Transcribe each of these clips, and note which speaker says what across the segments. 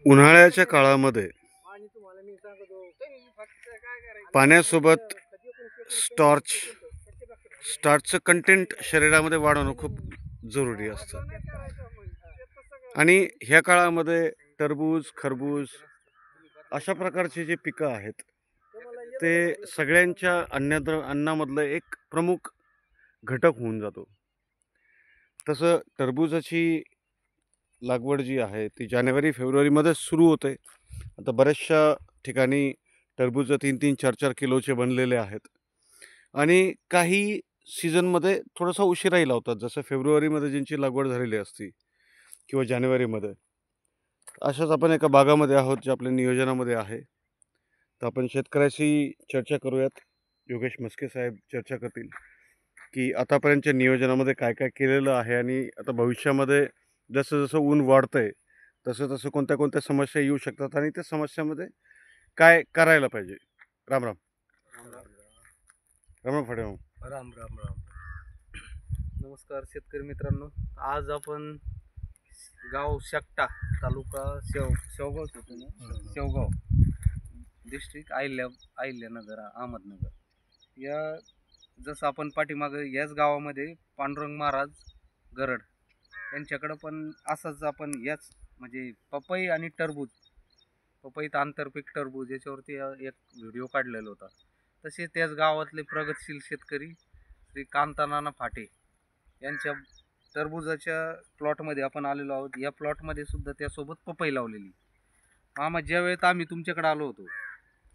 Speaker 1: उन्हाळ्याच्या काळामध्ये पाण्यासोबत स्टार्चचं कंटेंट शरीरामध्ये वाढवणं खूप जरुरी असतं आणि ह्या काळामध्ये टरबूज, खरबूज अशा प्रकारचे जे पिकं आहेत ते सगळ्यांच्या अन्नामधलं एक प्रमुख घटक होऊन जातो. तसं टरबूजाची लागवड जी आहे ती जानेवारी-फेब्रुवारीमध्ये सुरू होते. आता बऱ्याचशा ठिकाणी टरबूज 3-3, 4-4 किलोचे बनलेले आहेत आणि काही सीझनमध्ये थोडासा उशिराही लावतात, जसं फेब्रुवारीमध्ये ज्यांची लागवड झालेली असती किंवा जानेवारीमध्ये. अशाच आपण एका बागामध्ये आहोत जे आपल्या नियोजनामध्ये आहे. तर आपण शेतकऱ्याशी चर्चा करूयात. योगेश म्हस्के साहेब चर्चा करतील की आतापर्यंतच्या नियोजनामध्ये काय काय केलेलं आहे आणि आता भविष्यामध्ये जसं जसं ऊन वाढतंय तसं तसं कोणत्या कोणत्या समस्या येऊ शकतात आणि त्या समस्यामध्ये काय करायला पाहिजे. राम राम. राम राम फडेराव.
Speaker 2: राम राम राम. नमस्कार शेतकरी मित्रांनो. आज आपण गाव शकटा, तालुका शेवगाव शेवगाव, डिस्ट्रिक्ट अहिल्यानगर, अहमदनगर या जसं आपण पाठीमागं याच गावामध्ये पांडुरंग महाराज गरड यांच्याकडं पण असंच आपण याच म्हणजे पपई आणि टरबूज, पपईत आंतरपीक टरबूज याच्यावरती एक व्हिडिओ काढलेला होता. तसे त्याच गावातले प्रगतशील शेतकरी श्री कांतानाना फाटे यांच्या टरबूजाच्या प्लॉटमध्ये आपण आलेलो आहोत. या प्लॉटमध्ये सुद्धा त्यासोबत पपई लावलेली. मामा, ज्या वेळेत आम्ही तुमच्याकडे आलो होतो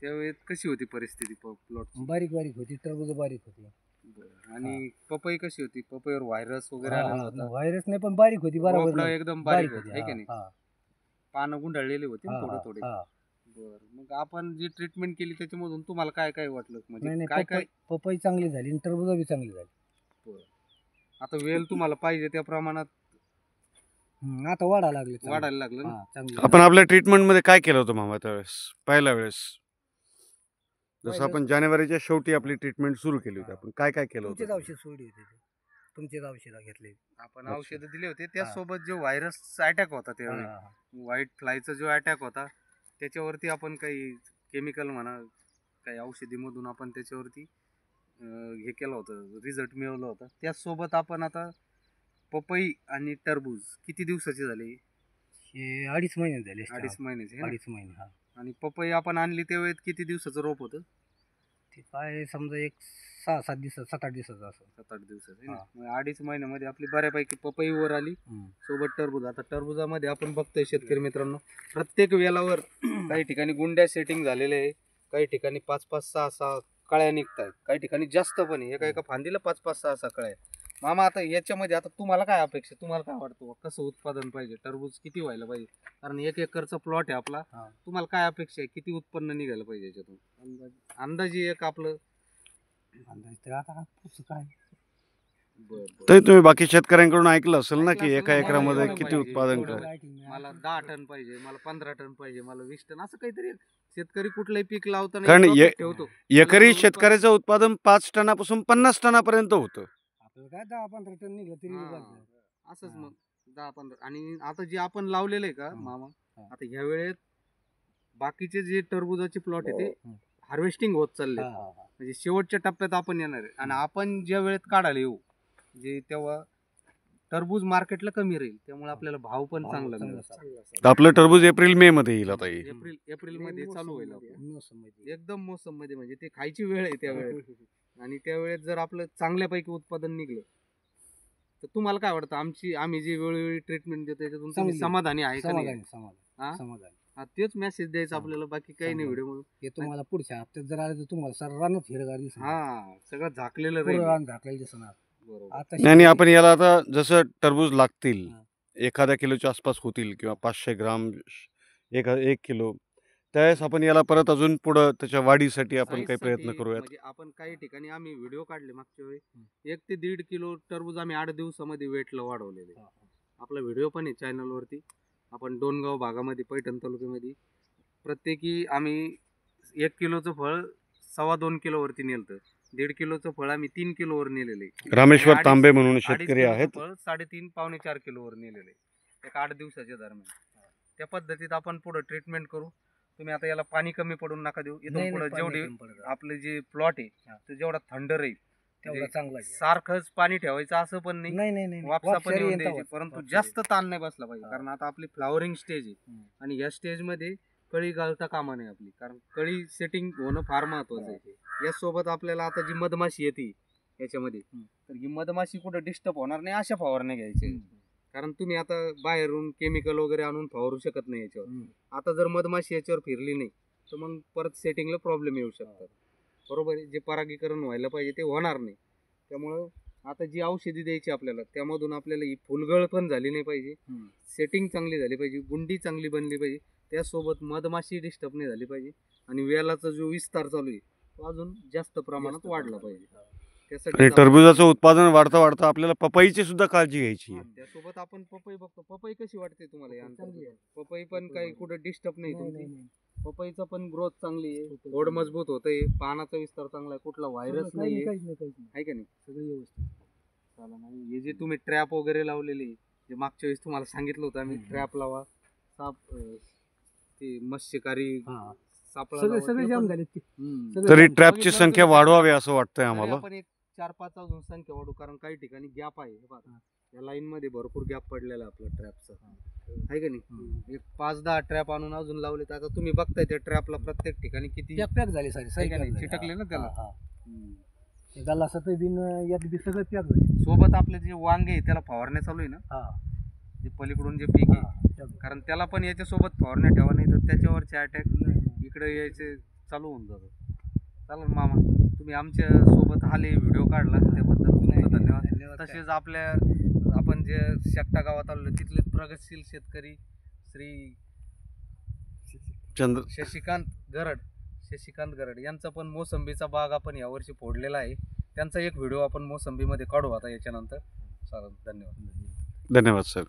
Speaker 2: त्यावेळेत कशी होती परिस्थिती? प्लॉट
Speaker 3: बारीक होती, टरबूज बारीक होती.
Speaker 2: आणि पपई कशी होती? पपईवर व्हायरस वगैरे आलेला होता?
Speaker 3: व्हायरस नाही, पण बारीक होती, बरोबर
Speaker 2: एकदम बारीक होती आहे की नाही? पानं गुंडाळलेली होती थोडे थोडे. बरं, मग आपण जी ट्रीटमेंट केली त्याच्यामधून तुम्हाला काय काय वाटलं? म्हणजे काय काय?
Speaker 3: पपई चांगली झाली आणि टरबूज बी चांगली झाली.
Speaker 2: आता वेल तुम्हाला पाहिजे त्या प्रमाणात
Speaker 3: आता वाढायला
Speaker 2: लागलं ना.
Speaker 1: आपण आपल्या ट्रीटमेंटमध्ये काय केलं होतं मामा त्यावेळेस, पहिल्या वेळेस? जसं आपण जानेवारीच्या शेवटी आपली ट्रीटमेंट सुरू केली होती, आपण काय काय केलं होतं?
Speaker 3: औषध सोडली होती, तुमचेच औषध घेतले
Speaker 2: आपण. औषधं दिले होते. त्यासोबत जो व्हायरस अटॅक होता त्यावेळी, व्हाईट फ्लायचा जो अटॅक होता त्याच्यावरती आपण काही केमिकल म्हणा काही औषधीमधून आपण त्याच्यावरती हे केलं होतं, रिझल्ट मिळवलं होतं. त्याचसोबत आपण आता पपई आणि टरबूज किती दिवसाचे झाले?
Speaker 3: 2.5 महिने झाले.
Speaker 2: 2.5 महिन्याचे.
Speaker 3: 2.5 महिने. आणि
Speaker 2: पपई आपण आणली त्यावेळेत किती दिवसाचं रोप होतं?
Speaker 3: ते काय समजा एक 6-7 दिवसाचं, 7-8 दिवसाचं असं.
Speaker 2: 7-8 दिवसाचं. 2.5 महिन्यामध्ये आपली बऱ्यापैकी पपई वर आली, सोबत टरबूज. आता टरबुजामध्ये आपण बघतोय शेतकरी मित्रांनो, प्रत्येक वेलावर काही ठिकाणी गुंड्या सेटिंग झालेले आहे, काही ठिकाणी 5-5, 6-6 कळ्या निघतात, काही ठिकाणी जास्त पण आहे. एका फांदीला 5-5, 6-6 कळ्या. मामा, आता याच्यामध्ये आता तुम्हाला काय अपेक्षा? तुम्हाला काय वाटतं कसं उत्पादन पाहिजे? टरबूज किती व्हायला पाहिजे? कारण 1 एकरचा प्लॉट आहे आपला. तुम्हाला काय अपेक्षा आहे? किती उत्पन्न निघायला पाहिजे याच्यातून? अंदाजे एक आपलं
Speaker 3: अंदाज तर आता काय.
Speaker 1: तर तुम्ही बाकी शेतकऱ्यांकडून ऐकलं असेल ना की एका एकरामध्ये किती उत्पादन करायचं?
Speaker 2: मला 10 टन पाहिजे, मला 15 टन पाहिजे, मला 20 टन, असं काहीतरी शेतकरी कुठलंही पीक लावताना
Speaker 1: कारण एकरी शेतकऱ्याचं उत्पादन 5 टनापासून 50 टनापर्यंत होतं.
Speaker 3: काय 10-15 टन निघलं तरी
Speaker 2: असंच. मग 10-15. आणि आता जे आपण लावलेलं आहे का मामा, आता ह्या वेळेत बाकीचे जे टरबुजाचे प्लॉट आहे ते हार्वेस्टिंग होत चालले, म्हणजे शेवटच्या टप्प्यात आपण येणार आहे. आणि आपण ज्या वेळेत काढायला येऊ जे तेव्हा टरबूज मार्केटला कमी राहील, त्यामुळे आपल्याला भाव पण चांगला मिळेल.
Speaker 1: आपलं टरबूज एप्रिल-मे मध्ये येईल. आता
Speaker 2: एप्रिल मध्ये चालू होईल एकदम मोसम मध्ये, म्हणजे ते खायची वेळ आहे त्यावेळेस. आणि त्यावेळेस जर आपलं चांगल्यापैकी उत्पादन निघलं तर तुम्हाला काय वाटतं? आम्ही जी वेळोवेळी ट्रीटमेंट देतो त्याच्यातून तुम्ही समाधानी आहे का नाही? तेच मेसेज द्यायचा आपल्याला, बाकी काही नाही. व्हिडिओ
Speaker 3: हे तुम्हाला पुढच्या हप्त्यात जर आले तर तुम्हाला सर्वांना हिरगार दिसणार.
Speaker 2: सगळं झाकलेलं राहील,
Speaker 3: झाकलेलं दिसणार.
Speaker 1: आणि आपण याला आता जसं टरबूज लागतील 1000 किलोच्या आसपास होतील किंवा 500 ग्राम 1 किलो, त्यावेळेस आपण याला परत अजून पुढं त्याच्या वाढीसाठी आपण काही प्रयत्न करूयात.
Speaker 2: म्हणजे आपण काही ठिकाणी आम्ही व्हिडिओ काढले मागच्या वेळी, 1 ते 1.5 किलो टरबूज आम्ही 8 दिवसामध्ये वेटला वाढवलेले. आपला व्हिडिओ पण आहे चॅनलवरती. आपण डोनगाव भागामध्ये, पैठण तालुक्यामध्ये प्रत्येकी आम्ही 1 किलोचं फळ 2.25 किलोवरती नेलतं. 1.5 किलोचं फळ आम्ही 3 किलोवर नेलेले.
Speaker 1: रामेश्वर तांबे म्हणून शेतकरी आहेत,
Speaker 2: फळ 3.5-4 किलोवर नेलेले एक 8 दिवसाच्या दरम्यान. त्या पद्धतीत आपण पुढे ट्रीटमेंट करू. तुम्ही आता याला पाणी कमी पडून नका देऊ.
Speaker 3: नाही,
Speaker 2: इथून
Speaker 3: नाही,
Speaker 2: पुढे
Speaker 3: पाणी
Speaker 2: जेवढी
Speaker 3: कमी पडत.
Speaker 2: आपले जे प्लॉट आहे ते जेवढा थंड राहील
Speaker 3: तेवढा
Speaker 2: म्हणजे
Speaker 3: चांगला आहे.
Speaker 2: सारखंच पाणी ठेवायचं असं पण नाही,
Speaker 3: नाही नाही नाही
Speaker 2: वापसा पण
Speaker 3: वापशारी
Speaker 2: येऊन
Speaker 3: येतं
Speaker 2: द्यायची,
Speaker 3: वापस.
Speaker 2: परंतु
Speaker 3: वापशारी
Speaker 2: जास्त ताण नाही बसला पाहिजे.
Speaker 3: हा.
Speaker 2: कारण आता आपली फ्लावरिंग स्टेज आहे
Speaker 3: हम्म.
Speaker 2: आणि या स्टेज मध्ये कळी घालता कामा नये आपली, कारण कळी सेटिंग होणं फार महत्वाचं आहे. यासोबत आपल्याला आता जी मधमाशी येते याच्यामध्ये, तर ही मधमाशी कुठं डिस्टर्ब होणार नाही अशा फवारण्या घ्यायच्या. कारण तुम्ही आता बाहेरून केमिकल वगैरे आणून फवारू शकत नाही याच्यावर.
Speaker 3: हम्म.
Speaker 2: आता जर मधमाशी याच्यावर फिरली नाही तर मग परत सेटिंगला प्रॉब्लेम येऊ शकतात. बरोबर आहे. जे परागीकरण व्हायला पाहिजे ते होणार नाही. त्यामुळं आता जी औषधी द्यायची आपल्याला त्यामधून आपल्याला ही फुलगळ पण झाली नाही पाहिजे,
Speaker 3: हम्म.
Speaker 2: सेटिंग चांगली झाली पाहिजे, गुंडी चांगली बनली पाहिजे, त्यासोबत मधमाशी डिस्टर्ब नाही झाली पाहिजे आणि वेलाचा जो विस्तार चालू आहे तो अजून जास्त प्रमाणात वाढला पाहिजे. त्यासाठी
Speaker 1: आणि टरबुजाचं उत्पादन वाढता वाढता आपल्याला पपईची सुद्धा काळजी घ्यायची आहे.
Speaker 2: त्यासोबत आपण पपई बघतो. पपई कशी वाटते तुम्हाला या
Speaker 3: चांगली आहे.
Speaker 2: पपई पण काही कुठं डिस्टर्ब नाही
Speaker 3: नाही,
Speaker 2: तुमची.
Speaker 3: नाही, नाही.
Speaker 2: पपईचा पण ग्रोथ चांगली आहे,
Speaker 3: खूपच
Speaker 2: गोड
Speaker 3: चांगली.
Speaker 2: मजबूत होतंय, पानाचा विस्तार चांगला आहे, कुठला व्हायरस
Speaker 3: काही
Speaker 2: नाहीये,
Speaker 3: काहीच नाही, काहीच नाही.
Speaker 2: आहे का नाही?
Speaker 3: सगळं व्यवस्थित.
Speaker 2: चालेल. आणि हे जे तुम्ही ट्रॅप वगैरे लावलेले, जे मागच्या वेळेस तुम्हाला सांगितलं होतं आम्ही, ट्रॅप लावा, साप ते मत्स्यकारी
Speaker 3: हा.
Speaker 2: सापळा
Speaker 3: सगळे
Speaker 2: लावा,
Speaker 3: सगळे
Speaker 2: ते
Speaker 3: जाम
Speaker 2: पण-
Speaker 3: झाले ते.
Speaker 2: हम्म.
Speaker 1: तरी
Speaker 3: बघितलं
Speaker 1: ट्रॅपची संख्या वाढवावी असं वाटतंय
Speaker 2: तरी
Speaker 1: आम्हाला.
Speaker 2: आपण एक 4-5 अजून संख्या वाढू, कारण काही ठिकाणी गॅप आहे. हे पहा, या लाईन मध्ये भरपूर गॅप पडलेला आहे आपला ट्रॅपचा, आहे का नाही? एक 5-10 ट्रॅप आणून अजून लावले तर आता तुम्ही बघताय त्या ट्रॅपला प्रत्येक ठिकाणी किती
Speaker 3: पॅक पॅक झाले सारे
Speaker 2: आहे
Speaker 3: सारे
Speaker 2: का
Speaker 3: pack
Speaker 2: नाही?
Speaker 3: झाले.
Speaker 2: चिटकले ना
Speaker 3: हा,
Speaker 2: त्याला.
Speaker 3: हा, हा.
Speaker 2: हम्म.
Speaker 3: ते गल्लासाचं बिन एक बी सगळं पॅक झाले.
Speaker 2: सोबत आपले जे वांगे आहे त्याला फवारण्या चालू आहे ना,
Speaker 3: हा.
Speaker 2: जे पलीकडून जे पीक आहे,
Speaker 3: हा, pack.
Speaker 2: कारण त्याला पण याच्या सोबत फवारण्या ठेवा, नाही तर त्याच्यावरचे अटॅक
Speaker 3: नाही, नाही.
Speaker 2: इकडे यायचे चालू होऊन जातात. चालेल मामा, तुम्ही आमच्या सोबत आले, व्हिडिओ काढला त्याबद्दल तुमचं धन्यवाद.
Speaker 3: धन्यवाद.
Speaker 2: तसेच आपल्या आपण जे शकटा गावात आलो तिथले प्रगतशील शेतकरी श्री शशिकांत गरड यांचा पण मोसंबीचा बाग आपण यावर्षी फोडलेला आहे. त्यांचा एक व्हिडिओ आपण मोसंबीमध्ये काढू आता याच्यानंतर. चालेल, धन्यवाद.
Speaker 1: धन्यवाद सर.